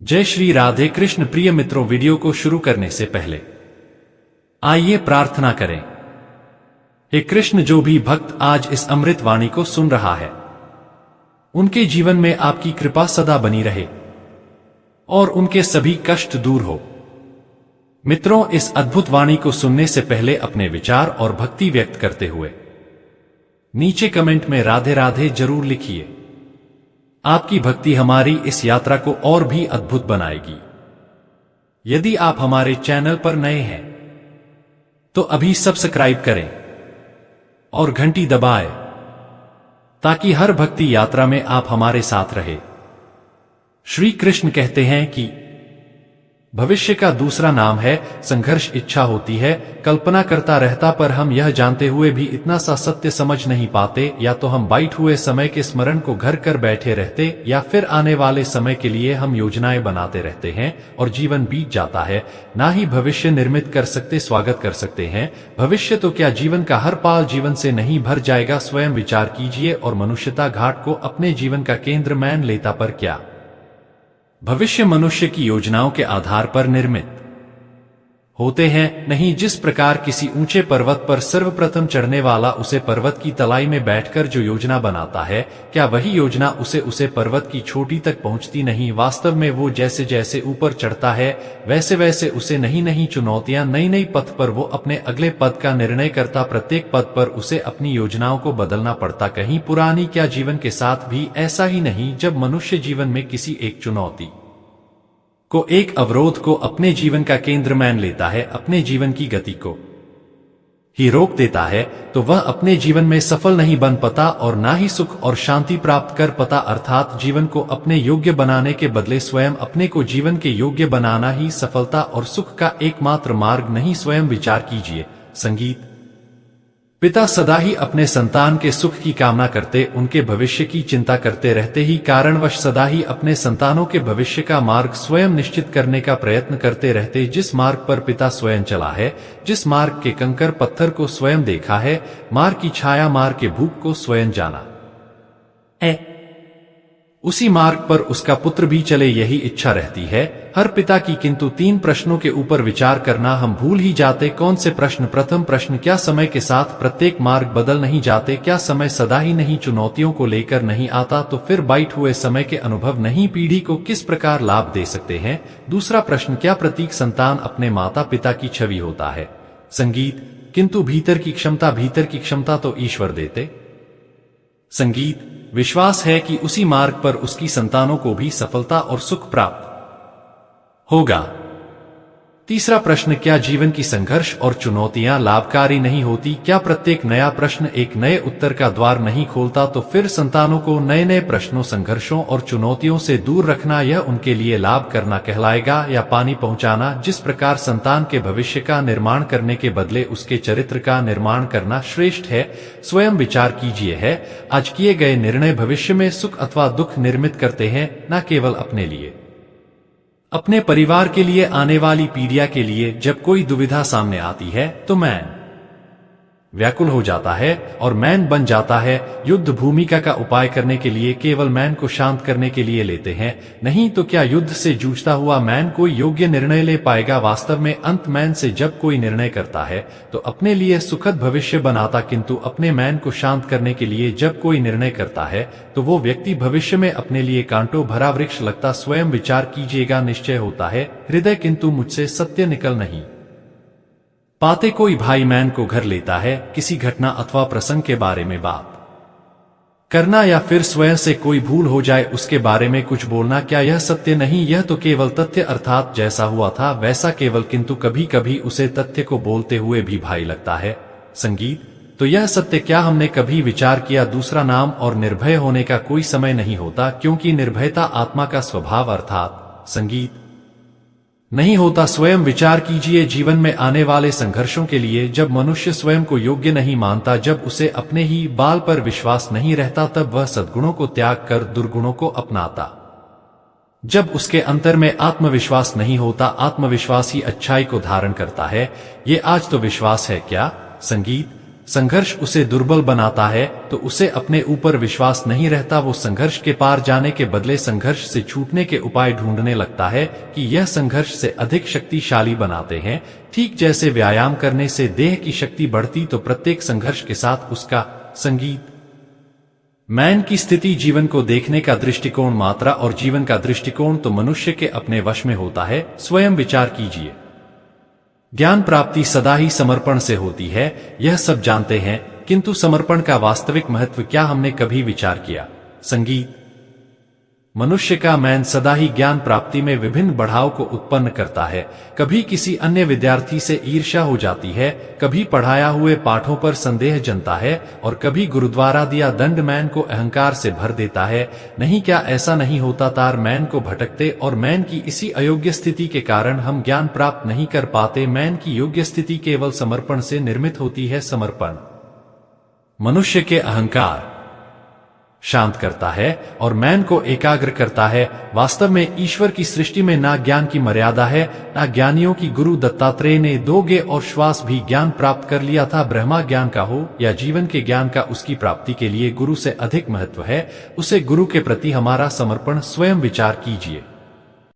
जय श्री राधे कृष्ण। प्रिय मित्रों, वीडियो को शुरू करने से पहले आइए प्रार्थना करें। हे कृष्ण, जो भी भक्त आज इस अमृत वाणी को सुन रहा है, उनके जीवन में आपकी कृपा सदा बनी रहे और उनके सभी कष्ट दूर हो। मित्रों, इस अद्भुत वाणी को सुनने से पहले अपने विचार और भक्ति व्यक्त करते हुए नीचे कमेंट में राधे राधे जरूर लिखिए। आपकी भक्ति हमारी इस यात्रा को और भी अद्भुत बनाएगी। यदि आप हमारे चैनल पर नए हैं तो अभी सब्सक्राइब करें और घंटी दबाएं ताकि हर भक्ति यात्रा में आप हमारे साथ रहे। श्री कृष्ण कहते हैं कि भविष्य का दूसरा नाम है संघर्ष। इच्छा होती है, कल्पना करता रहता, पर हम यह जानते हुए भी इतना सा सत्य समझ नहीं पाते। या तो हम बाइट हुए समय के स्मरण को घर कर बैठे रहते, या फिर आने वाले समय के लिए हम योजनाएं बनाते रहते हैं और जीवन बीत जाता है। ना ही भविष्य निर्मित कर सकते, स्वागत कर सकते हैं। भविष्य तो क्या, जीवन का हर पाल जीवन से नहीं भर जाएगा। स्वयं विचार कीजिए और मनुष्यता घाट को अपने जीवन का केंद्र मान लेता, पर क्या भविष्य मनुष्य की योजनाओं के आधार पर निर्मित होते हैं? नहीं। जिस प्रकार किसी ऊंचे पर्वत पर सर्वप्रथम चढ़ने वाला उसे पर्वत की तलाई में बैठकर जो योजना बनाता है, क्या वही योजना उसे पर्वत की चोटी तक पहुंचती नहीं? वास्तव में वो जैसे जैसे ऊपर चढ़ता है वैसे वैसे उसे नई चुनौतियां, नई पथ पर वो अपने अगले पद का निर्णय करता। प्रत्येक पद पर उसे अपनी योजनाओं को बदलना पड़ता। कहीं पुरानी, क्या जीवन के साथ भी ऐसा ही नहीं? जब मनुष्य जीवन में किसी एक चुनौती को, एक अवरोध को अपने जीवन का केंद्र मान लेता है, अपने जीवन की गति को ही रोक देता है, तो वह अपने जीवन में सफल नहीं बन पाता और ना ही सुख और शांति प्राप्त कर पाता। अर्थात जीवन को अपने योग्य बनाने के बदले स्वयं अपने को जीवन के योग्य बनाना ही सफलता और सुख का एकमात्र मार्ग नहीं। स्वयं विचार कीजिए। संगीत पिता सदा ही अपने संतान के सुख की कामना करते, उनके भविष्य की चिंता करते रहते ही कारणवश सदा ही अपने संतानों के भविष्य का मार्ग स्वयं निश्चित करने का प्रयत्न करते रहते। जिस मार्ग पर पिता स्वयं चला है, जिस मार्ग के कंकर पत्थर को स्वयं देखा है, मार्ग की छाया, मार्ग के भूख को स्वयं जाना है, उसी मार्ग पर उसका पुत्र भी चले, यही इच्छा रहती है हर पिता की। किंतु 3 प्रश्नों के ऊपर विचार करना हम भूल ही जाते। कौन से प्रश्न? प्रथम प्रश्न, क्या समय के साथ प्रत्येक मार्ग बदल नहीं जाते? क्या समय सदा ही नहीं चुनौतियों को लेकर नहीं आता? तो फिर बाइट हुए समय के अनुभव नहीं पीढ़ी को किस प्रकार लाभ दे सकते हैं? दूसरा प्रश्न, क्या प्रत्येक संतान अपने माता पिता की छवि होता है? संगीत किंतु भीतर की क्षमता तो ईश्वर देते। संगीत विश्वास है कि उसी मार्ग पर उसकी संतानों को भी सफलता और सुख प्राप्त होगा। तीसरा प्रश्न, क्या जीवन की संघर्ष और चुनौतियां लाभकारी नहीं होती? क्या प्रत्येक नया प्रश्न एक नए उत्तर का द्वार नहीं खोलता? तो फिर संतानों को नए प्रश्नों, संघर्षों और चुनौतियों से दूर रखना, यह उनके लिए लाभ करना कहलाएगा या पानी पहुंचाना? जिस प्रकार संतान के भविष्य का निर्माण करने के बदले उसके चरित्र का निर्माण करना श्रेष्ठ है। स्वयं विचार कीजिए, है आज किए गए निर्णय भविष्य में सुख अथवा दुख निर्मित करते हैं? न केवल अपने लिए, अपने परिवार के लिए, आने वाली पीढ़ियां के लिए। जब कोई दुविधा सामने आती है तो मैन व्याकुल हो जाता है और मैन बन जाता है। युद्ध भूमिका का उपाय करने के लिए केवल मैन को शांत करने के लिए लेते हैं, नहीं तो क्या युद्ध से जूझता हुआ मैन कोई योग्य निर्णय ले पाएगा? वास्तव में अंत मैन से जब कोई निर्णय करता है तो अपने लिए सुखद भविष्य बनाता, किंतु अपने मैन को शांत करने के लिए जब कोई निर्णय करता है तो वो व्यक्ति भविष्य में अपने लिए कांटों भरा वृक्ष लगता। स्वयं विचार कीजिएगा। निश्चय होता है हृदय, किंतु मुझसे सत्य निकल नहीं पाते। कोई भाई मैन को घर लेता है, किसी घटना अथवा प्रसंग के बारे में बात करना, या फिर स्वयं से कोई भूल हो जाए उसके बारे में कुछ बोलना, क्या यह सत्य नहीं? यह तो केवल तथ्य, अर्थात जैसा हुआ था वैसा केवल। किंतु कभी कभी उसे तथ्य को बोलते हुए भी भाई लगता है। संगीत तो यह सत्य क्या हमने कभी विचार किया? दूसरा नाम और निर्भय होने का कोई समय नहीं होता, क्योंकि निर्भयता आत्मा का स्वभाव अर्थात संगीत नहीं होता। स्वयं विचार कीजिए। जीवन में आने वाले संघर्षों के लिए जब मनुष्य स्वयं को योग्य नहीं मानता, जब उसे अपने ही बाल पर विश्वास नहीं रहता, तब वह सद्गुणों को त्याग कर दुर्गुणों को अपनाता। जब उसके अंतर में आत्मविश्वास नहीं होता, आत्मविश्वास ही अच्छाई को धारण करता है। ये आज तो विश्वास है क्या? संगीत संघर्ष उसे दुर्बल बनाता है तो उसे अपने ऊपर विश्वास नहीं रहता। वो संघर्ष के पार जाने के बदले संघर्ष से छूटने के उपाय ढूंढने लगता है कि यह संघर्ष से अधिक शक्तिशाली बनाते हैं। ठीक जैसे व्यायाम करने से देह की शक्ति बढ़ती तो प्रत्येक संघर्ष के साथ उसका संगीत मैन की स्थिति, जीवन को देखने का दृष्टिकोण, मात्रा और जीवन का दृष्टिकोण तो मनुष्य के अपने वश में होता है। स्वयं विचार कीजिए। ज्ञान प्राप्ति सदा ही समर्पण से होती है, यह सब जानते हैं, किंतु समर्पण का वास्तविक महत्व क्या हमने कभी विचार किया? संगीत मनुष्य का मैन सदा ही ज्ञान प्राप्ति में विभिन्न बढ़ाव को उत्पन्न करता है। कभी किसी अन्य विद्यार्थी से ईर्ष्या हो जाती है, कभी पढ़ाया हुए पाठों पर संदेह जनता है और कभी गुरुद्वारा दिया दंड मैन को अहंकार से भर देता है। नहीं, क्या ऐसा नहीं होता? तार मैन को भटकते और मैन की इसी अयोग्य स्थिति के कारण हम ज्ञान प्राप्त नहीं कर पाते। मैन की योग्य स्थिति केवल समर्पण से निर्मित होती है। समर्पण मनुष्य के अहंकार शांत करता है और मैन को एकाग्र करता है। वास्तव में ईश्वर की सृष्टि में ना ज्ञान की मर्यादा है ना ज्ञानियों की। गुरु दत्तात्रेय ने 2 गे और श्वास भी ज्ञान प्राप्त कर लिया था। ब्रह्मा ज्ञान का हो या जीवन के ज्ञान का, उसकी प्राप्ति के लिए गुरु से अधिक महत्व है। उसे गुरु के प्रति हमारा समर्पण। स्वयं विचार कीजिए।